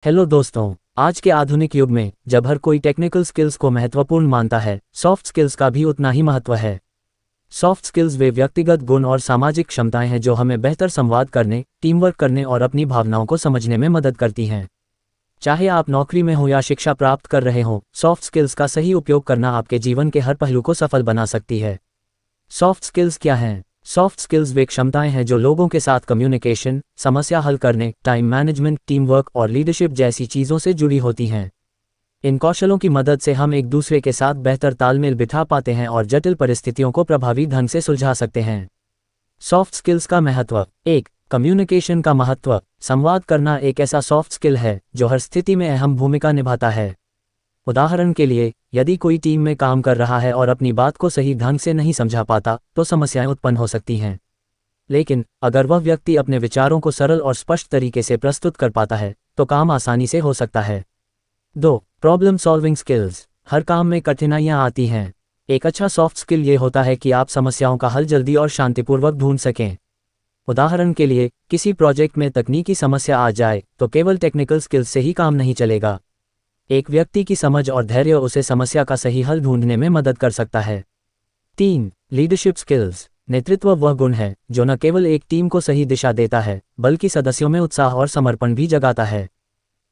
Hello दोस्तों, आज के आधुनिक युग में जब हर कोई टेक्निकल स्किल्स को महत्वपूर्ण मानता है, सॉफ्ट स्किल्स का भी उतना ही महत्व है। सॉफ्ट स्किल्स वे व्यक्तिगत गुण और सामाजिक क्षमताएं हैं जो हमें बेहतर संवाद करने, टीम वर्क करने और अपनी भावनाओं को समझने में मदद करती हैं। चाहे आप नौकरी में हो या शिक्षा प्राप्त कर रहे हों, सॉफ्ट स्किल्स का सही उपयोग करना आपके जीवन के हर पहलू को सफल बना सकती है। सॉफ्ट स्किल्स क्या हैं? सॉफ्ट स्किल्स वे क्षमताएं हैं जो लोगों के साथ कम्युनिकेशन, समस्या हल करने, टाइम मैनेजमेंट, टीम वर्क और लीडरशिप जैसी चीज़ों से जुड़ी होती हैं। इन कौशलों की मदद से हम एक दूसरे के साथ बेहतर तालमेल बिठा पाते हैं और जटिल परिस्थितियों को प्रभावी ढंग से सुलझा सकते हैं। सॉफ्ट स्किल्स का महत्व। 1. कम्युनिकेशन का महत्व। संवाद करना एक ऐसा सॉफ्ट स्किल है जो हर स्थिति में अहम भूमिका निभाता है। उदाहरण के लिए, यदि कोई टीम में काम कर रहा है और अपनी बात को सही ढंग से नहीं समझा पाता, तो समस्याएं उत्पन्न हो सकती हैं। लेकिन अगर वह व्यक्ति अपने विचारों को सरल और स्पष्ट तरीके से प्रस्तुत कर पाता है, तो काम आसानी से हो सकता है। 2. Problem solving skills. हर काम में कठिनाइयां आती हैं। एक अच्छा सॉफ्ट स्किल ये होता है कि आप समस्याओं का हल जल्दी और शांतिपूर्वक ढूंढ सकें। उदाहरण के लिए, किसी प्रोजेक्ट में तकनीकी समस्या आ जाए तो केवल टेक्निकल स्किल्स से ही काम नहीं चलेगा। एक व्यक्ति की समझ और धैर्य उसे समस्या का सही हल ढूंढने में मदद कर सकता है। 3. Leadership skills. नेतृत्व वह गुण है जो न केवल एक टीम को सही दिशा देता है, बल्कि सदस्यों में उत्साह और समर्पण भी जगाता है।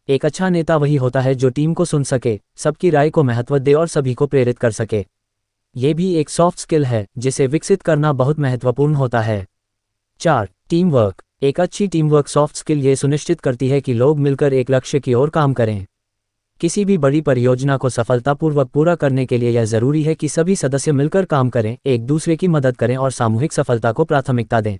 एक अच्छा नेता वही होता है जो टीम को सुन सके, सबकी राय को महत्व दे और सभी को प्रेरित कर सके। ये भी एक सॉफ्ट स्किल है जिसे विकसित करना बहुत महत्वपूर्ण होता है। 4. Team work. एक अच्छी टीम वर्क सॉफ्ट स्किल ये सुनिश्चित करती है कि लोग मिलकर एक लक्ष्य की ओर काम करें। किसी भी बड़ी परियोजना को सफलतापूर्वक पूरा करने के लिए यह जरूरी है कि सभी सदस्य मिलकर काम करें, एक दूसरे की मदद करें और सामूहिक सफलता को प्राथमिकता दें।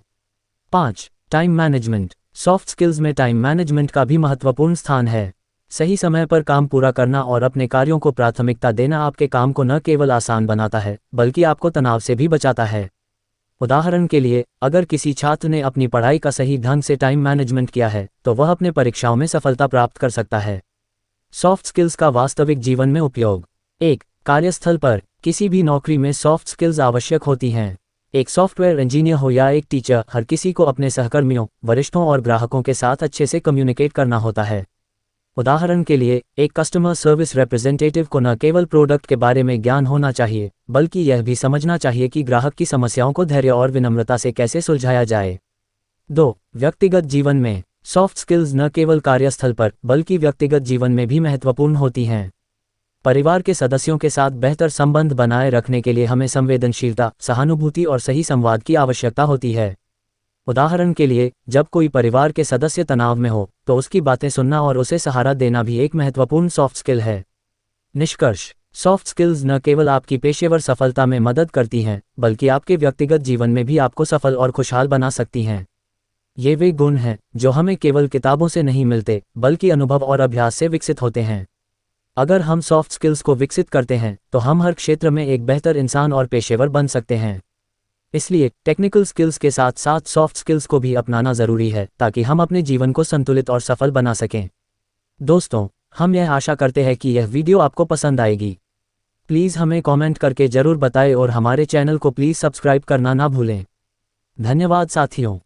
5. Time management. सॉफ्ट स्किल्स में टाइम मैनेजमेंट का भी महत्वपूर्ण स्थान है। सही समय पर काम पूरा करना और अपने कार्यों को प्राथमिकता देना आपके काम को न केवल आसान बनाता है, बल्कि आपको तनाव से भी बचाता है। उदाहरण के लिए, अगर किसी छात्र ने अपनी पढ़ाई का सही ढंग से टाइम मैनेजमेंट किया है, तो वह अपने परीक्षाओं में सफलता प्राप्त कर सकता है। सॉफ्ट स्किल्स का वास्तविक जीवन में उपयोग। 1. कार्यस्थल पर। किसी भी नौकरी में सॉफ्ट स्किल्स आवश्यक होती हैं। एक सॉफ्टवेयर इंजीनियर हो या एक टीचर, हर किसी को अपने सहकर्मियों, वरिष्ठों और ग्राहकों के साथ अच्छे से कम्युनिकेट करना होता है। उदाहरण के लिए, एक कस्टमर सर्विस रिप्रेजेंटेटिव को न केवल प्रोडक्ट के बारे में ज्ञान होना चाहिए, बल्कि यह भी समझना चाहिए कि ग्राहक की समस्याओं को धैर्य और विनम्रता से कैसे सुलझाया जाए। 2. व्यक्तिगत जीवन में। सॉफ्ट स्किल्स न केवल कार्यस्थल पर, बल्कि व्यक्तिगत जीवन में भी महत्वपूर्ण होती हैं। परिवार के सदस्यों के साथ बेहतर संबंध बनाए रखने के लिए हमें संवेदनशीलता, सहानुभूति और सही संवाद की आवश्यकता होती है। उदाहरण के लिए, जब कोई परिवार के सदस्य तनाव में हो, तो उसकी बातें सुनना और उसे सहारा देना भी एक महत्वपूर्ण सॉफ्ट स्किल है। निष्कर्ष। सॉफ्ट स्किल्स न केवल आपकी पेशेवर सफलता में मदद करती हैं, बल्कि आपके व्यक्तिगत जीवन में भी आपको सफल और खुशहाल बना सकती हैं। ये वे गुण हैं जो हमें केवल किताबों से नहीं मिलते, बल्कि अनुभव और अभ्यास से विकसित होते हैं। अगर हम सॉफ्ट स्किल्स को विकसित करते हैं, तो हम हर क्षेत्र में एक बेहतर इंसान और पेशेवर बन सकते हैं। इसलिए टेक्निकल स्किल्स के साथ साथ सॉफ्ट स्किल्स को भी अपनाना ज़रूरी है, ताकि हम अपने जीवन को संतुलित और सफल बना सकें। दोस्तों, हम यह आशा करते हैं कि यह वीडियो आपको पसंद आएगी। प्लीज़ हमें कमेंट करके ज़रूर बताएं और हमारे चैनल को प्लीज़ सब्सक्राइब करना ना भूलें। धन्यवाद साथियों।